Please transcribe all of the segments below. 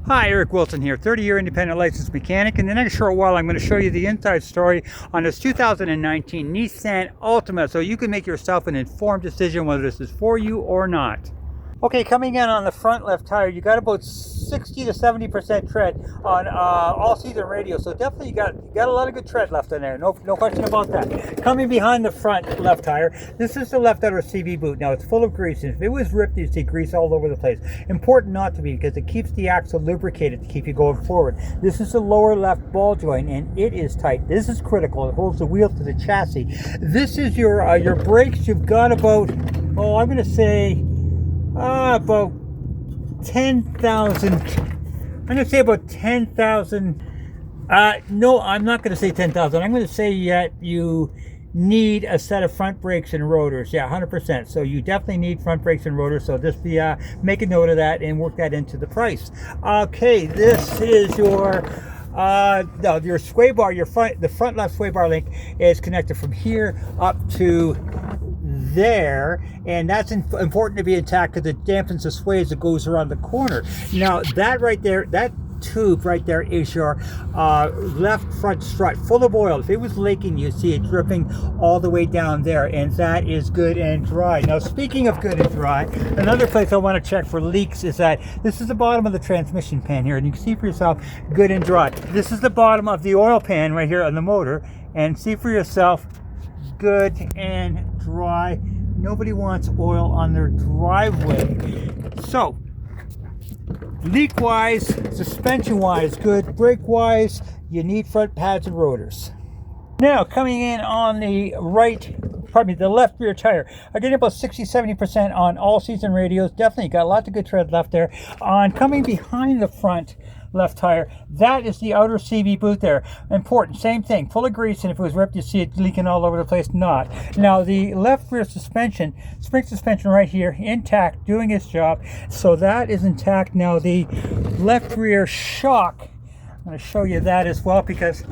Hi, Eric Wilson here, 30-year independent licensed mechanic. In the next short while, I'm going to show you the inside story on this 2019 Nissan Ultima so you can make yourself an informed decision whether this is for you or not. Okay, coming in on the front left tire, you got about 60 to 70% tread on all-season radio, so definitely you got a lot of good tread left in there, no question about that. Coming behind the front left tire, this is the left outer CV boot. Now it's full of grease, and if it was ripped, you'd see grease all over the place. Important not to be, because it keeps the axle lubricated to keep you going forward. This is the lower left ball joint, and it is tight. This is critical. It holds the wheel to the chassis. This is your brakes. You've got about, I'm going to say, about 10,000. I'm going to say about 10,000. No, I'm not going to say 10,000. I'm going to say you need a set of front brakes and rotors. Yeah, 100%. So you definitely need front brakes and rotors. So just make a note of that and work that into the price. Okay, this is your sway bar. The front left sway bar link is connected from here up to there, and that's important to be intact because it dampens the sway as it goes around the corner. Now that right there, that tube right there is your left front strut, full of oil. If it was leaking, you see it dripping all the way down there, and that is good and dry. Now speaking of good and dry, another place I want to check for leaks is that this is the bottom of the transmission pan here, and you can see for yourself good and dry. This is the bottom of the oil pan right here on the motor, and see for yourself good and dry. Nobody wants oil on their driveway. So leak wise, suspension wise, good. Brake wise, you need front pads and rotors. Now coming in on the the left rear tire, I get about 60-70% on all season radios. Definitely got lots of good tread left there. On coming behind the front left tire, that is the outer CV boot there. Important, same thing, full of grease, and if it was ripped, you see it leaking all over the place. Not. Now the left rear suspension, spring suspension right here, intact, doing its job. So that is intact. Now the left rear shock, I'm going to show you that as well, because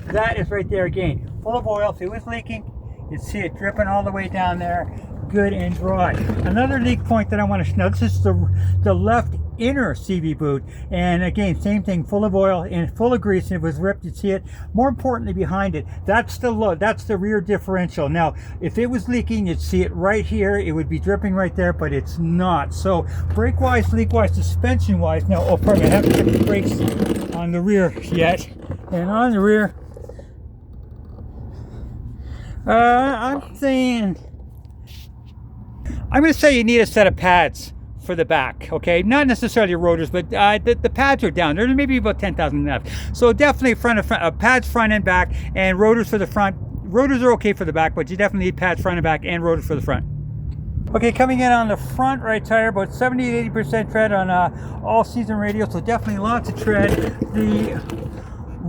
that is right there again, full of oil. If it was leaking, you'd see it dripping all the way down there, good and dry. Another leak point that I want to know, this is the left inner CV boot, and again, same thing, full of oil and full of grease, and if it was ripped, you'd see it. More importantly, behind it, that's the rear differential. Now, if it was leaking, you'd see it right here. It would be dripping right there, but it's not. So, brake-wise, leak-wise, suspension-wise, now, pardon me, I haven't put the brakes on the rear yet. And on the rear, I'm going to say you need a set of pads for the back, okay? Not necessarily rotors, but the pads are down. There's maybe about 10,000 left. So definitely pads front and back, and rotors for the front. Rotors are okay for the back, but you definitely need pads front and back and rotors for the front. Okay, coming in on the front right tire, about 70-80% tread on all season radio, so definitely lots of tread.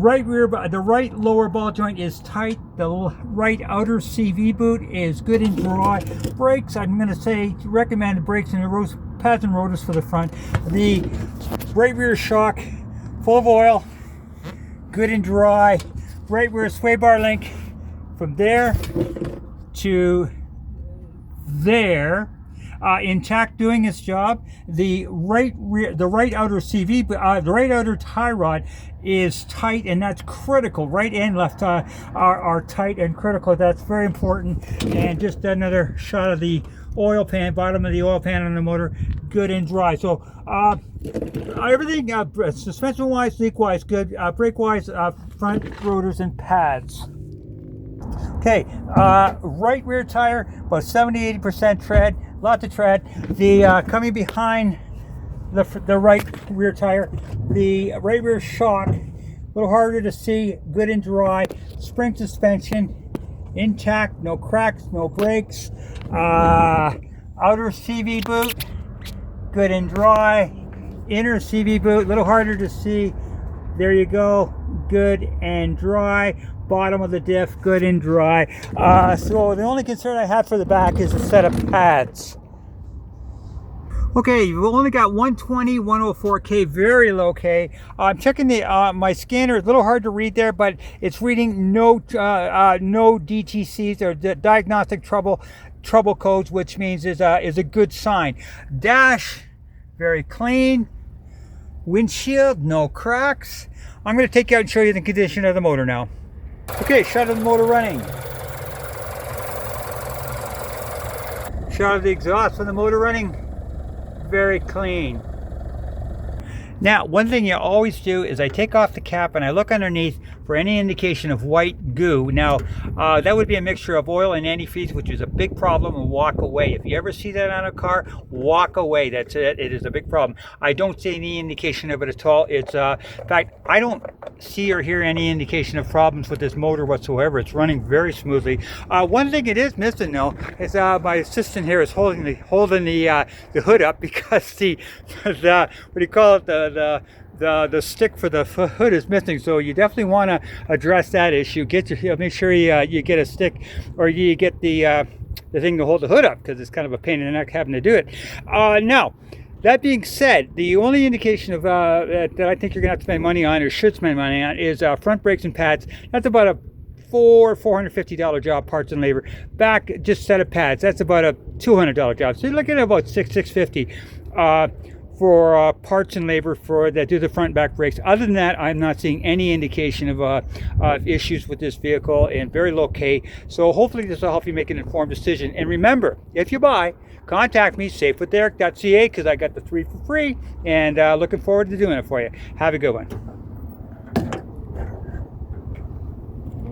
The right lower ball joint is tight. The right outer CV boot is good and dry. Brakes, I'm going to say recommend the brakes and the pads and rotors for the front. The right rear shock, full of oil, good and dry. Right rear sway bar link from there to there, intact, doing its job. The right outer CV, the right outer tie rod is tight, and that's critical. Right and left are tight and critical. That's very important. And just another shot of the oil pan, bottom of the oil pan on the motor, good and dry. So everything suspension wise, leak wise, good. Brake wise, front rotors and pads. Okay, right rear tire, about 70-80% tread, lots of tread. The coming behind the right rear tire, the right rear shock, a little harder to see, good and dry. Spring suspension, intact, no cracks, no breaks. Outer CV boot, good and dry. Inner CV boot, a little harder to see. There you go, good and dry. Bottom of the diff, good and dry. So the only concern I have for the back is a set of pads. Okay, you've only got 120, 104K, very low K. I'm checking my scanner. It's a little hard to read there, but it's reading no DTCs or diagnostic trouble codes, which means is a good sign. Dash, very clean. windshield, no cracks. I'm going to take you out and show you the condition of the motor now. Okay, shot of the motor running. Shot of the exhaust from the motor running. Very clean. Now, one thing you always do is I take off the cap and I look underneath for any indication of white goo. Now, that would be a mixture of oil and antifreeze, which is a big problem, and walk away. If you ever see that on a car, walk away. That's it. It is a big problem. I don't see any indication of it at all. It's, in fact, I don't see or hear any indication of problems with this motor whatsoever. It's running very smoothly. One thing it is missing, though, is my assistant here is holding the hood up because the what do you call it, the stick for the hood is missing, so you definitely want to address that issue. Make sure you get a stick, or you get the thing to hold the hood up, because it's kind of a pain in the neck having to do it. Now, that being said, the only indication of that I think you're gonna have to spend money on, or should spend money on, is front brakes and pads. That's about a $450 job, parts and labor. Back, just set of pads, that's about a $200 job. So you're looking at about $650 for parts and labor for that do the front and back brakes. Other than that, I'm not seeing any indication of issues with this vehicle, and very low K. So hopefully this will help you make an informed decision. And remember, if you buy, contact me, safewitheric.ca, because I got the 3 for free, and looking forward to doing it for you. Have a good one.